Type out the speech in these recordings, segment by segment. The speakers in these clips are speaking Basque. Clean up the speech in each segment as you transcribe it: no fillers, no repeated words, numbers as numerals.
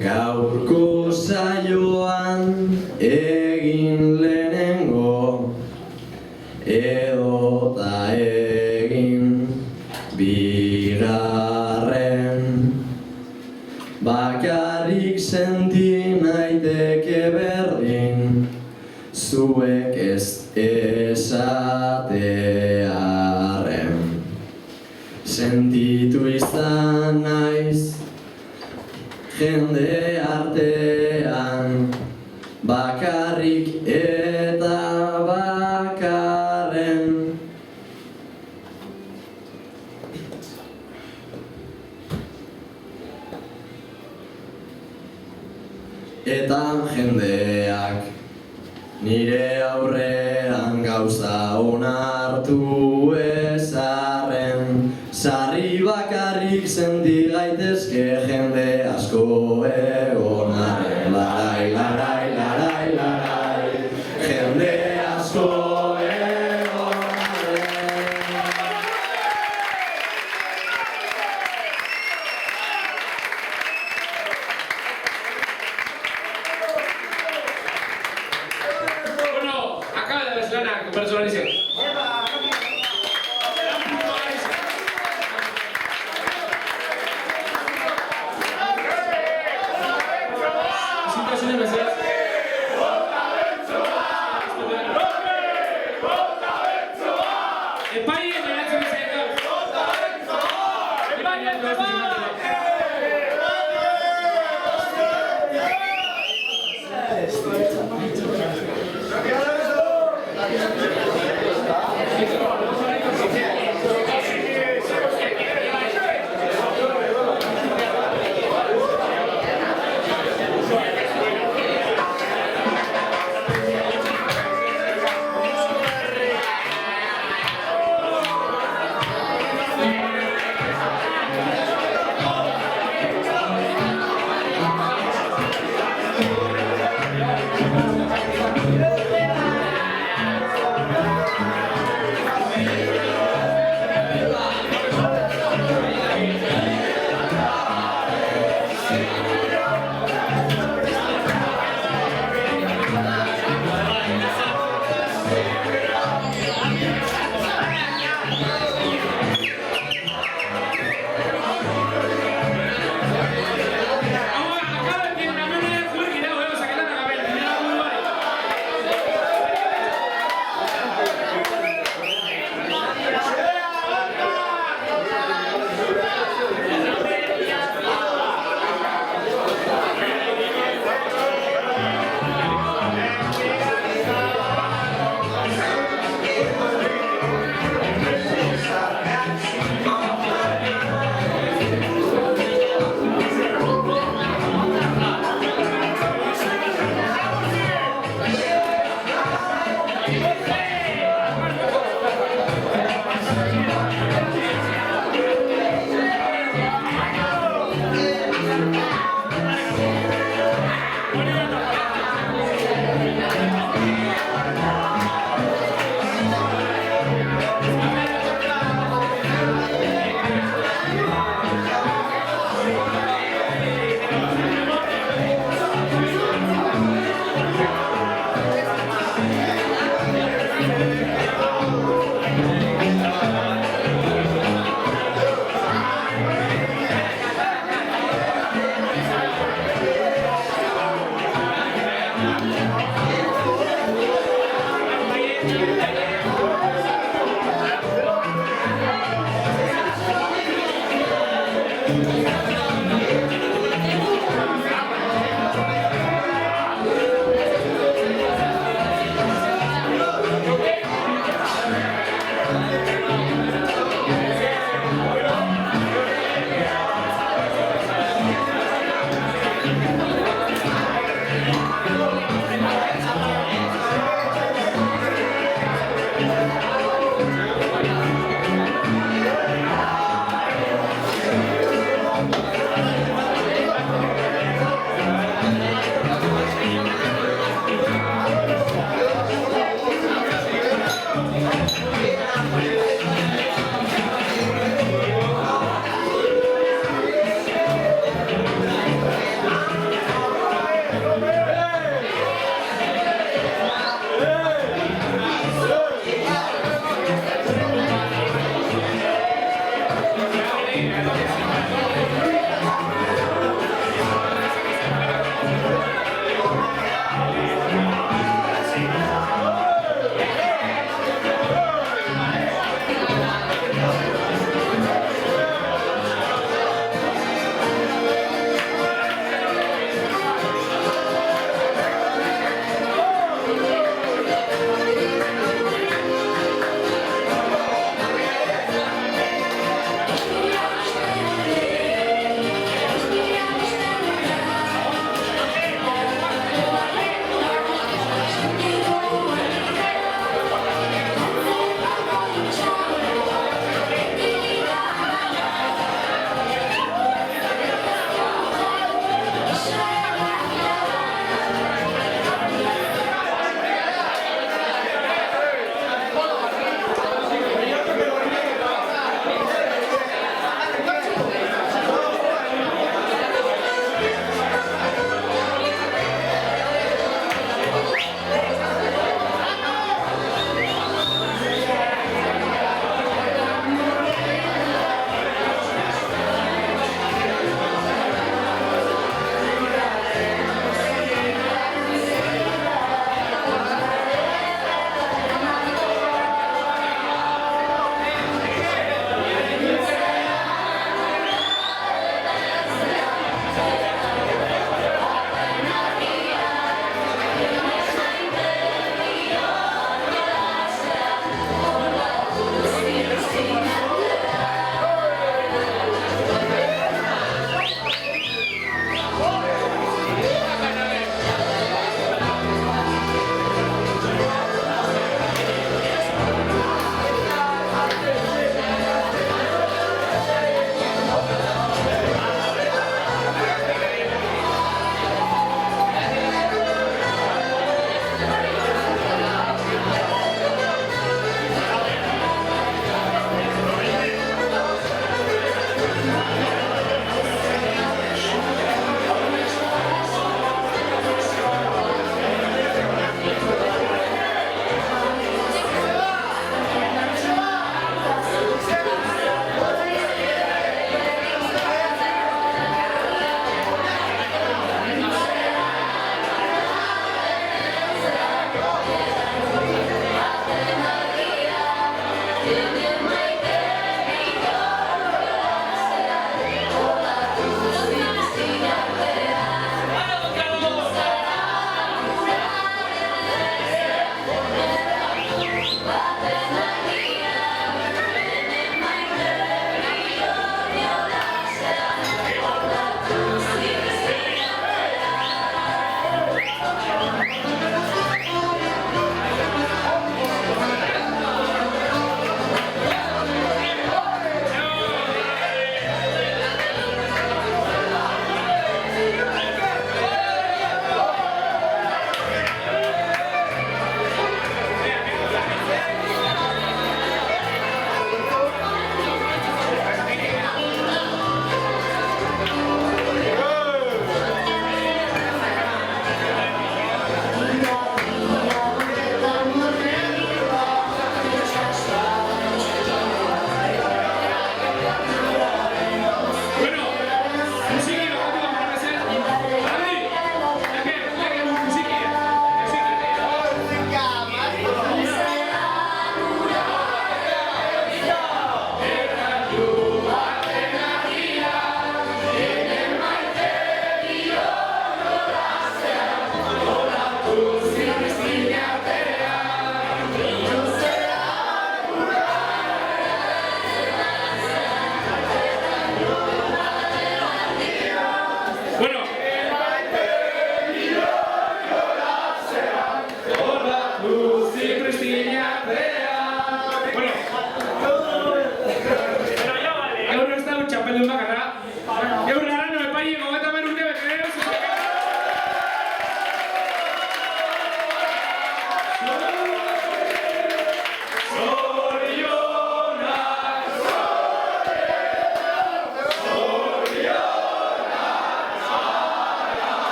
Gaurko saioan egin lehenengo edota egin bigarren. Bakarrik senti naiteke berdin zuek ez esatearren. Sentitu izan naiz jende artean bakarrik eta bakarren. Eta jendeak nire aurrean gauza onartu ezarren, sarri bakarrik senti gaitezke jende asko egon arren. Larai, larai, larai, larai, jende asko egon arren. Bueno, acaba de Barcelona, personalice.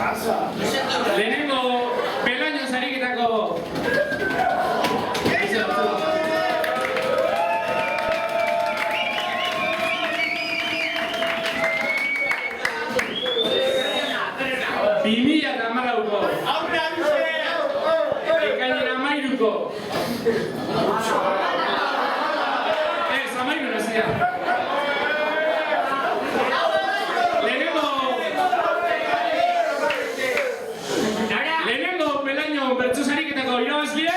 Lehenengo Belaño sariketako Bimila eta hamalauko Ekainera amairuko Ez, amairu nazia Lehenengo Belaño bertso sariketako irabazkide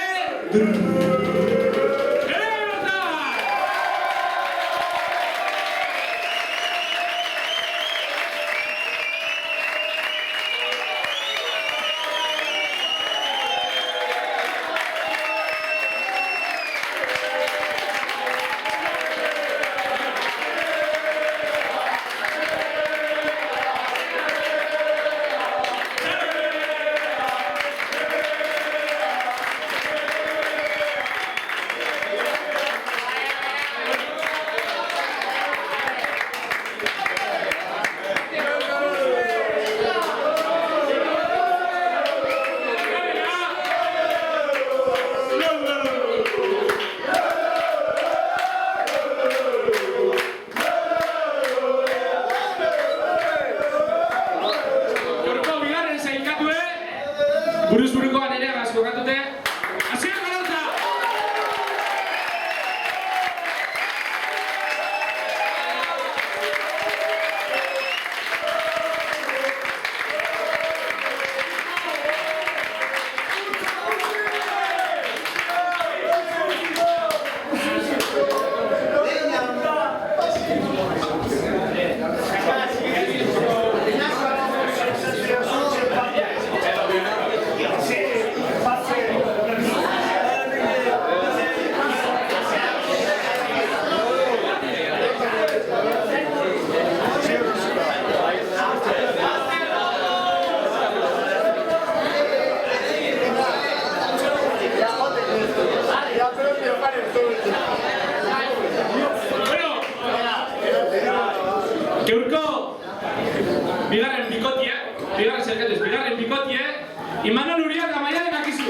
Buruz burukoan ere gazko gatute Asier Galarza! Geurko bigarren bikotie, bigarren zerketuz, bigarren bikotie Imanol Uriak eta Maialen Akizu.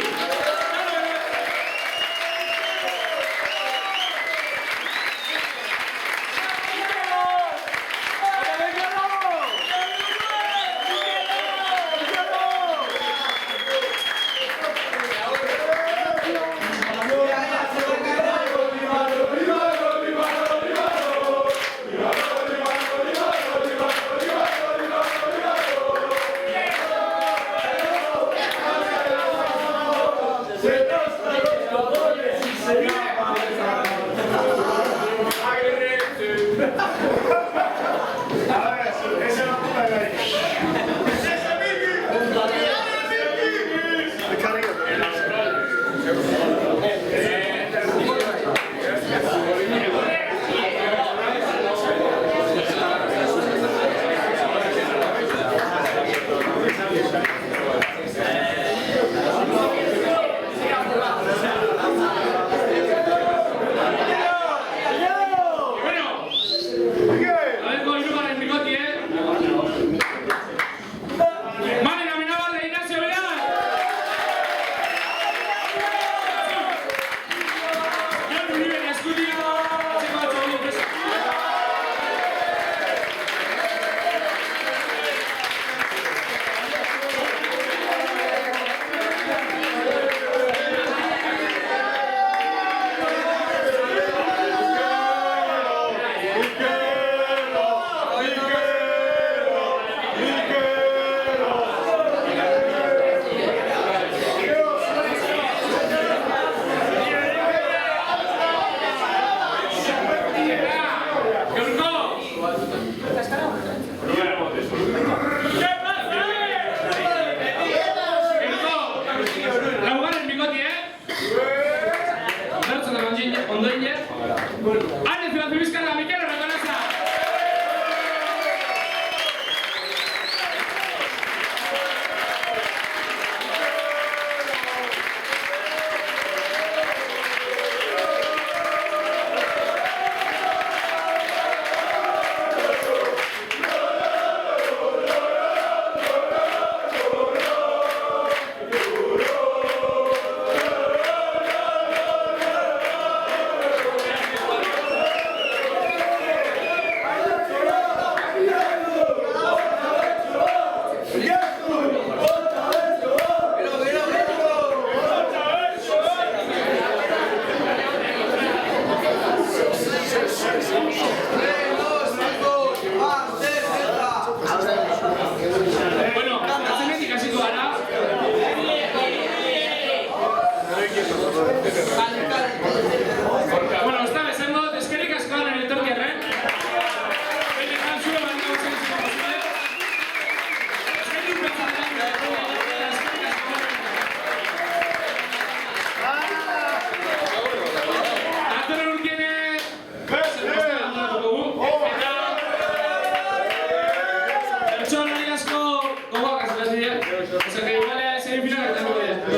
semifinalak eta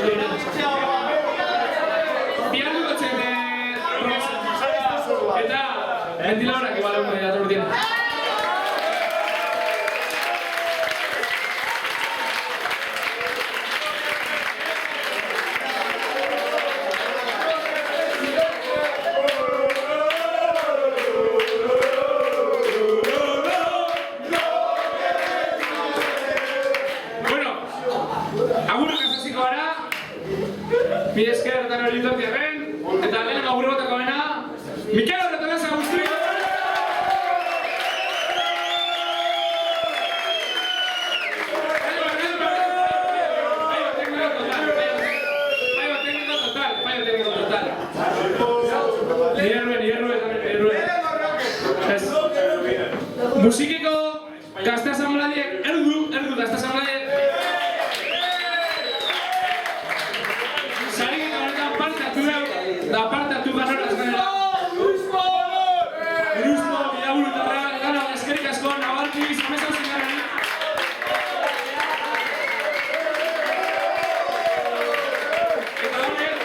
dira. Biharko txen eta ventiladorak igual egun dira tortien. Mi esker eta nori tortiaren, eta lehenengo agur batako bena, Mikel Horretan Agustri! Fallo técnico total. Nire musikiko gazte asambladiek, erdu gazte asambladiek, da parte hartu ganora ez ganera. Eruzko, bidaburu eta gana eskerik asko, nabalkiz, amesa hausin garen. Eta honek...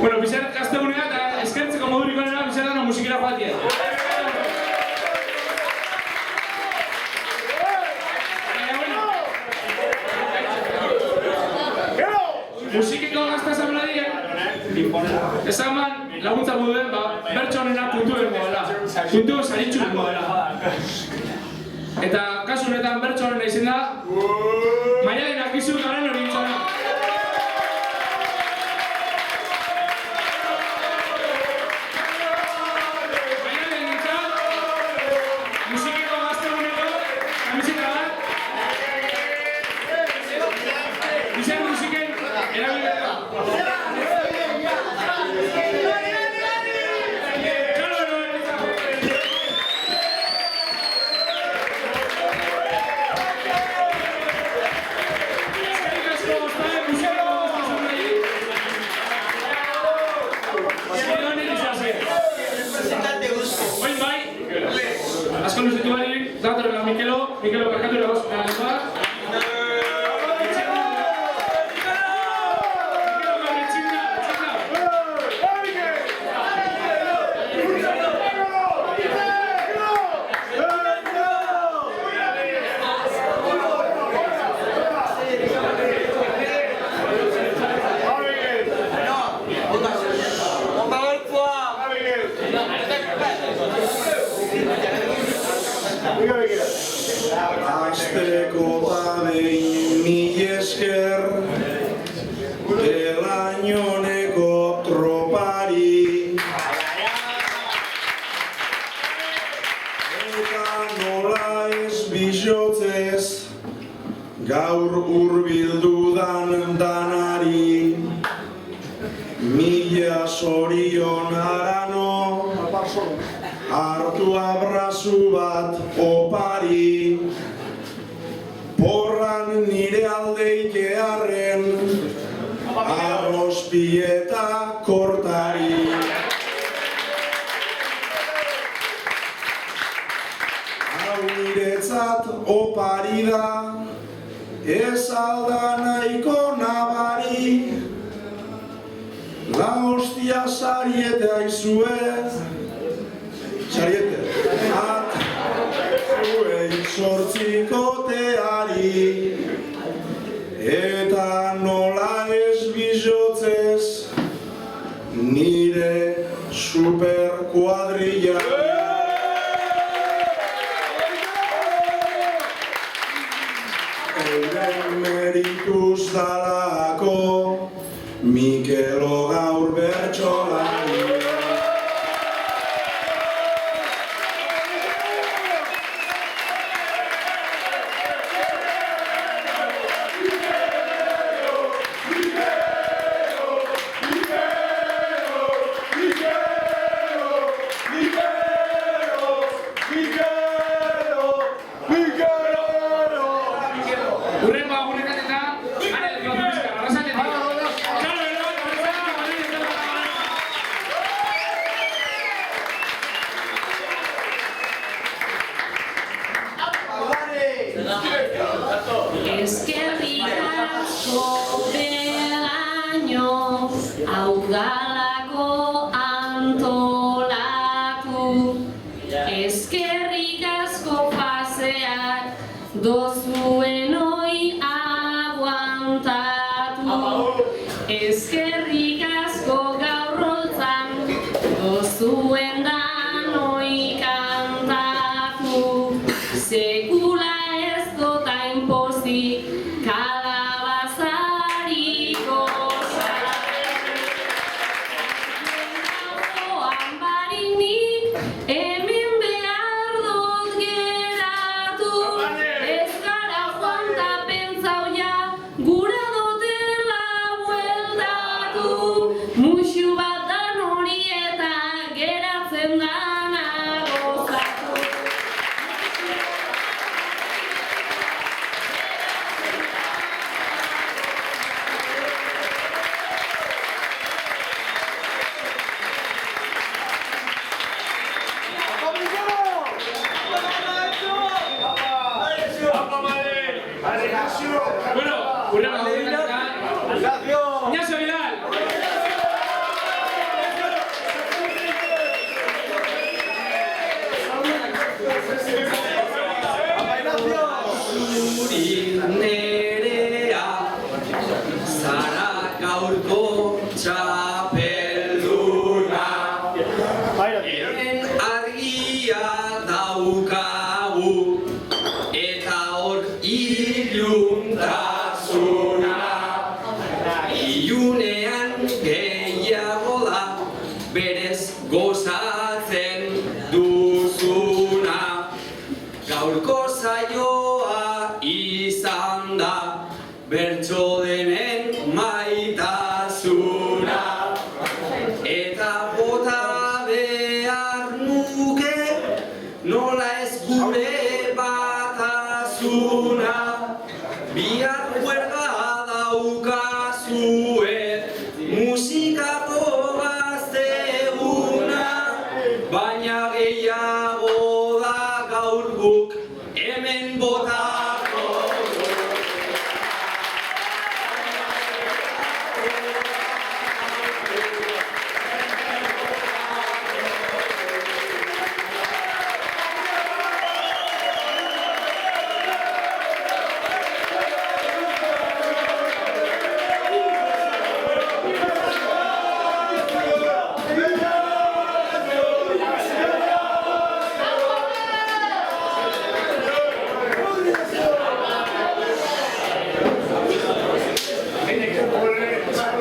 Bueno, bizar gazte gunea eta eskertzeko modurik ganera bizar dana musikera joatia. Musikiko gazte asambladiek esan ban laguntza moduen, bertso honena puntu dengo dela. Puntu saritxu dengo dela. Eta kasu honetan bertso honena izin da Maialen Akizu garen hori nintzana. Maialen nintzan musikiko gazte guneko kamiseta bat Bizar musiken erabile da. Asko luzetu barik, datorrela Mikelo karkatu eragoz bat. Azteko babein mil esker Elainoneko tropari Eta nola ez bizotzez Gaur hurbildudan danari Mila zorion harano Hartu abrazu bat opari Porran nire aldeike arren Arrozpieta kortari Hau niretzat opari da Ez alda nahiko nabari La hostia sariete aizuet Sariete, zuei sortzikoteari Eta nola ez bizotzez Nire super kuadrilla Euren merituz dalako Mikelo gaur bertsolari kalabazariko Joan barik nik hemen behar dut geratu Ez gara joan da pentsau ja gura dutela bueltatu Muxu bat dan hori eta geratzen dana gozatu Bueno, hurrengo gaudetan, Ignacio Vidal! Zuri nerea, zara gaurko txapelduna. Hemen argia daukagu, eta hor iluntasuna. Ilunean gehiago da, berez gozatzen duzuna. Gaurko saioa izan da, bertso denen maitasuna. Eta bota behar nuke, nola ez gure batasuna. Bihar huelga daukazuet, musikako gazteguna. Baina gehiago da gaur guk, hemen botako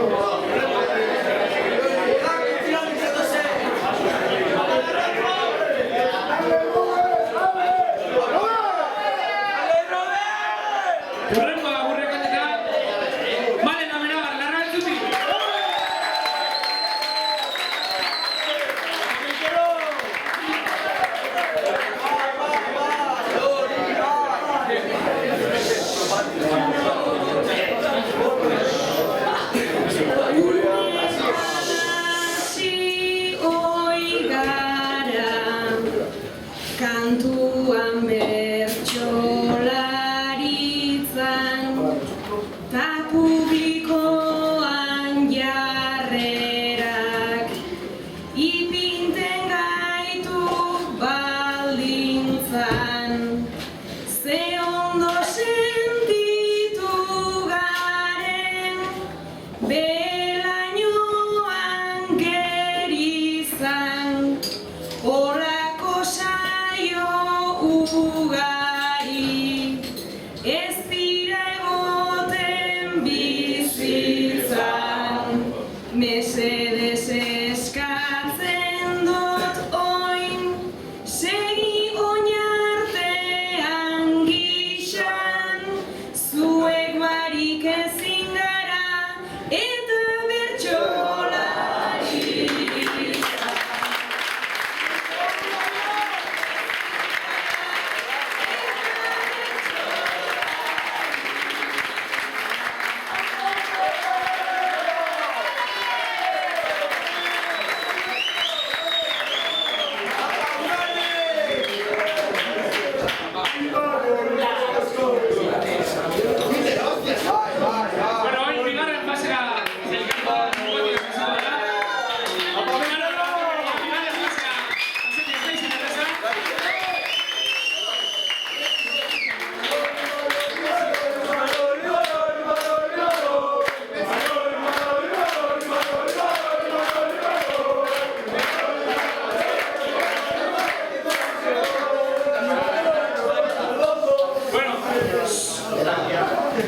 dugu. Hurrengo agurrekatetan, Malen Amenabar, Larra Altzuti! Hasi oi gara kantuan bertsolaritzan ta publikoan jarrerak ipinten gaitu baldintzan ze ondo sentitu garen belainoan gerizan horako saio ugari ez dira egoten bizitzan mesedez eskatzen dut oin segi oinartean gixan zuek barik ezin gara eta bertsolari Bye.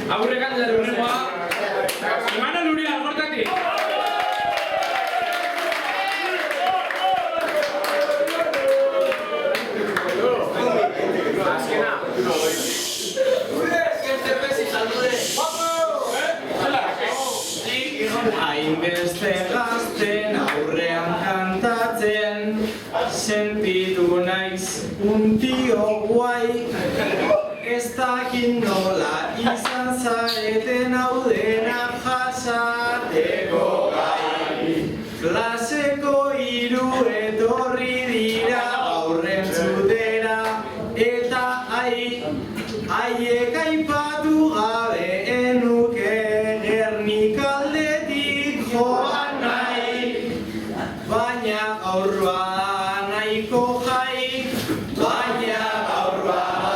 Aurrekan da urrengoa. Imanol Uriel, gortatik. Hainbeste gazten aurrean kantatzen, sentitu naiz untio guai. Ez dakit nola izan zareten haudena jasateko gai. Klaseko hiru etorri dira aurren zutera, eta haiek aipatu gabe enuke Gernikaldetik joan nahi. Baina gaur bada nahiko jai, baina gaur bada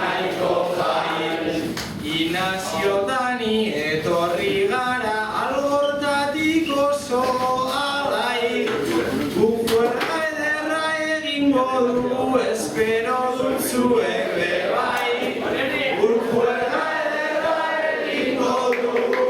nahiko jai. Inaziotani etorri gara algortatik oso alai. Bufuerga ederra egingo dugu, espero dutzuek bebai. Bufuerga ederra egingo dugu.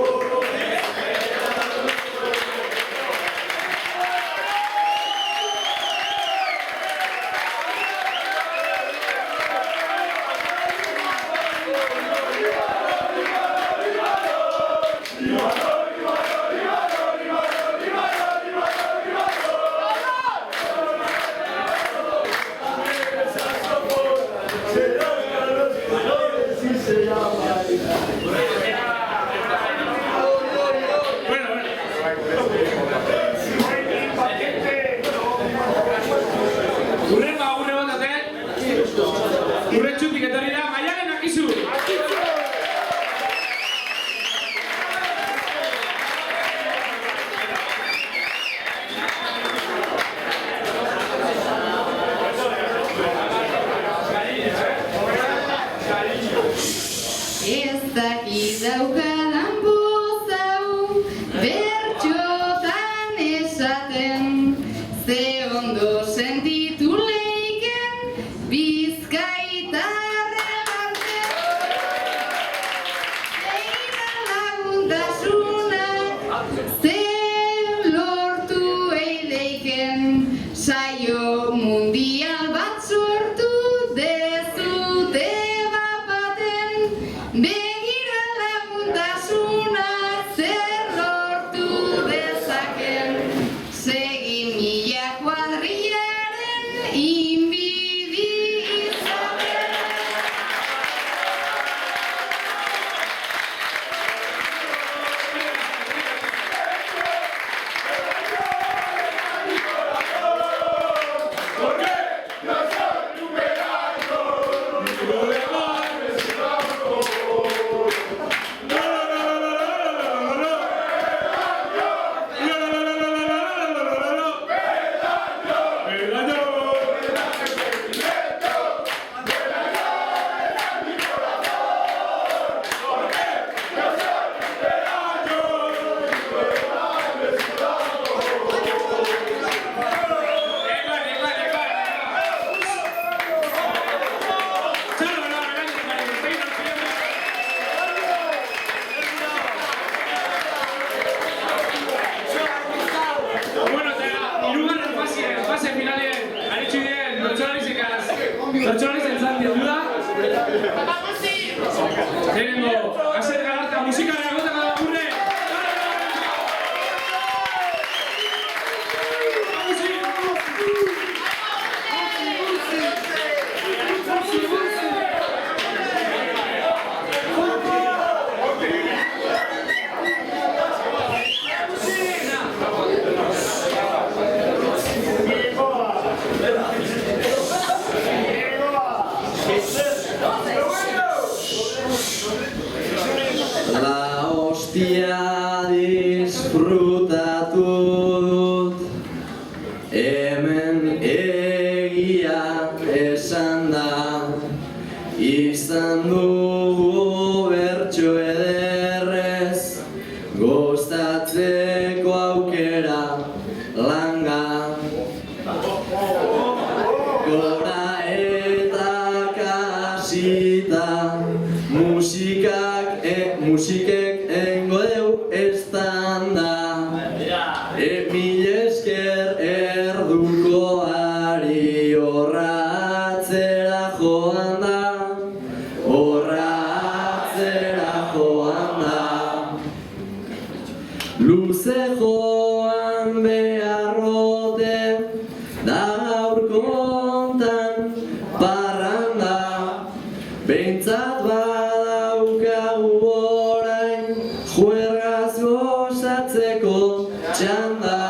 Urretxutik etorri da, Maialen Akizu! Ez dakit daukadan bozau, bertxotan esaten, ze ondo sentitu leiken, bizkaitarren artean. Zeina laguntasunak, ze lortu eileiken, saio mundial bat sortu dezute bapaten. Begira laguntasuna zer lortu dezaken, segi mila kuadrillaren inbidi izaten. Bertsolarizen zati hau da. Lehenengo, Aser Galarta musikara egoteko da gurre. La hostia disfrutatu dut, hemen egia esan da, izan dugu bertso ederrez, gozatzeko aukera langa. Gora eta kasita musikak musikek engo deu estanda. Mil esker erdukoari horratzera joan da. Horratzera joan da. Luze joan beharrote da gaur kontan parranda. Behintzat badaukagu orain juergaz gozatzeko txanda.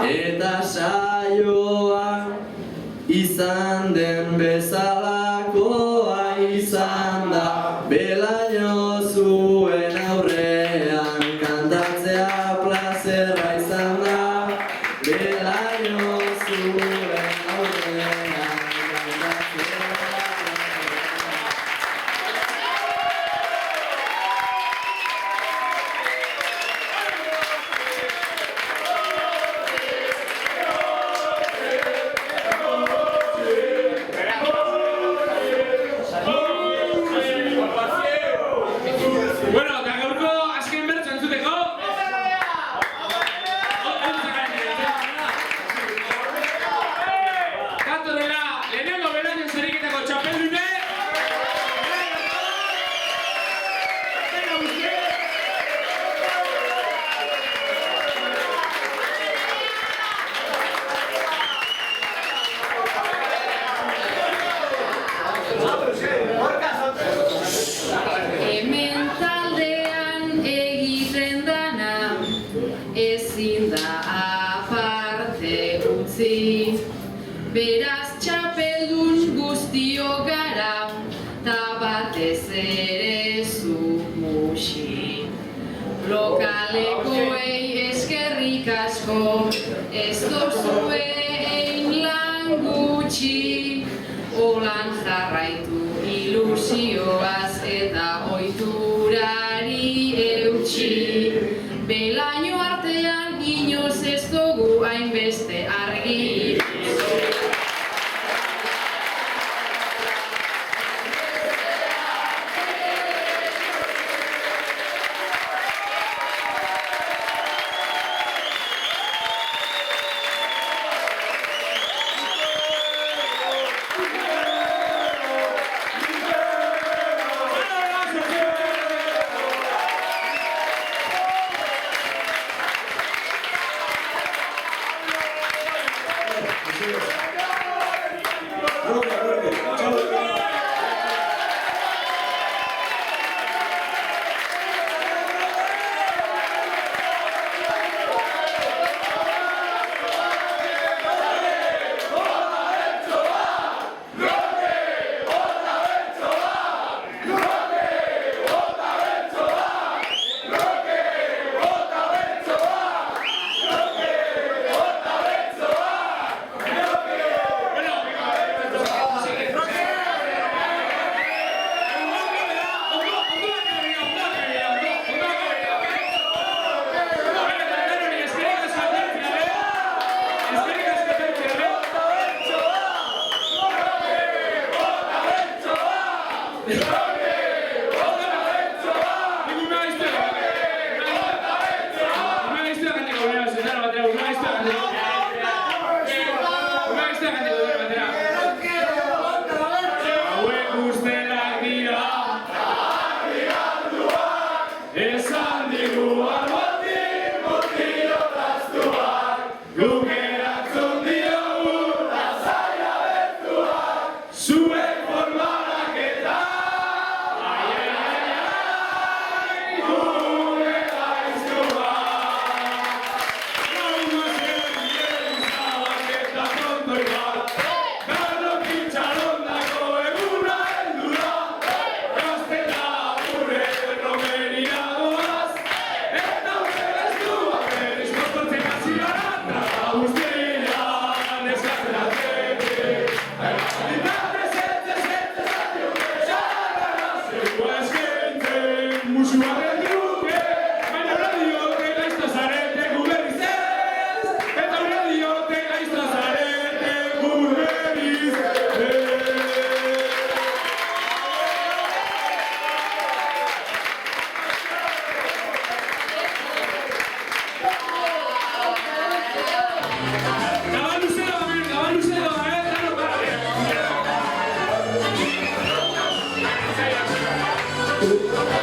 Eta saioa izan den bezalakoa izan da. Belaino zuen aurrean kantatzea plazerra izan da. Belaino zuen aurrean kantatzea. Bueno, eta gaurko azken bertso entzuteko. Kanto dela lehenengo belaino zeriketako txapeldune. Hemen taldean egiten dana ezin da aparte utzi. Beraz txapeldun guztio gara ta batez ere zu musi. Lokalekoei eskerrik asko ez dozue egin lan gutxi. Holan jarraitu ilusioaz eta ohiturari eutxi. Belaino artean inoz ez dugu hainbeste argi. Thank